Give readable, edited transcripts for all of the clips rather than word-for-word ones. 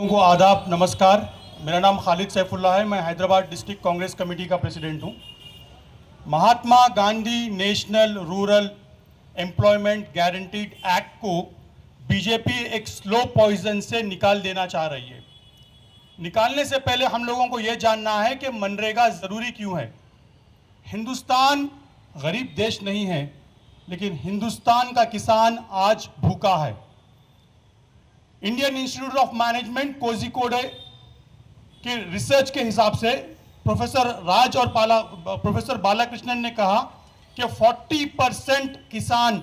को आदाब, नमस्कार। मेरा नाम खालिद सैफुल्ला है। मैं हैदराबाद डिस्ट्रिक्ट कांग्रेस कमेटी का प्रेसिडेंट हूं। Mahatma Gandhi national rural employment guaranteed act को बीजेपी एक स्लो पॉइजन से निकाल देना चाह रही है। निकालने से पहले हम लोगों को यह जानना है कि मनरेगा ज़रूरी क्यों है। हिंदुस्तान गरीब देश नहीं है, लेकिन हिंदुस्तान का किसान आज भूखा है। Indian institute of management Kozhikode के रिसर्च के हिसाब से प्रोफेसर राज और प्रोफेसर बालाकृष्णन ने कहा कि 40% किसान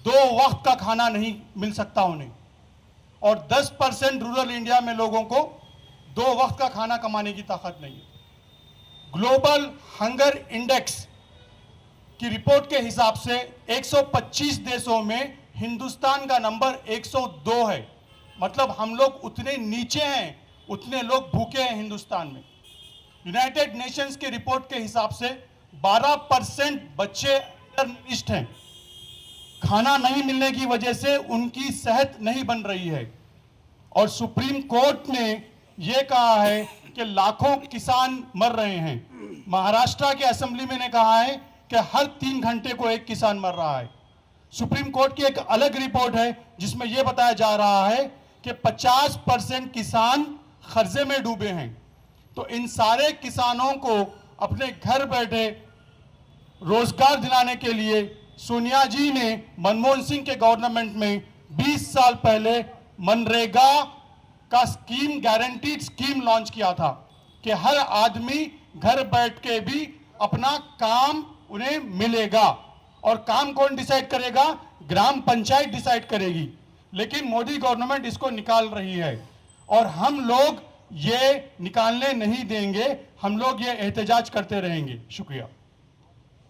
2 वक्त का खाना नहीं मिल सकता उन्हें, और 10% रूरल इंडिया में लोगों को 2 वक्त का खाना कमाने की ताकत नहीं है। ग्लोबल हंगर इंडेक्स की रिपोर्ट के हिसाब से 125 देशों में हिंदुस्तान का नंबर 102 है। मतलब हम लोग उतने नीचे हैं, उतने लोग भूखे हैं हिंदुस्तान में। यूनाइटेड नेशंस की रिपोर्ट के हिसाब से 12% बच्चे अंडरनिश्ड हैं। खाना नहीं मिलने की वजह से उनकी सेहत नहीं बन रही है। और सुप्रीम कोर्ट ने यह कहा है कि लाखों किसान मर रहे हैं। महाराष्ट्र के असेंबली में ने कहा है कि हर 3 घंटे को एक किसान मर रहा है। सुप्रीम कोर्ट की एक अलग रिपोर्ट है जिसमें यह बताया जा रहा है कि 50% किसान कर्जे में डूबे हैं। तो इन सारे किसानों को अपने घर बैठे रोजगार दिलाने के लिए सोनिया जी ने मनमोहन सिंह के गवर्नमेंट में 20 साल पहले मनरेगा का स्कीम, गारंटीड स्कीम लॉन्च किया था कि हर आदमी घर बैठ के भी अपना काम उन्हें मिलेगा। और काम कौन डिसाइड करेगा? ग्राम पंचायत डिसाइड करेगी। लेकिन मोदी गवर्नमेंट इसको निकाल रही है और हम लोग ये निकालने नहीं देंगे। हम लोग ये एहतजाज करते रहेंगे। शुक्रिया।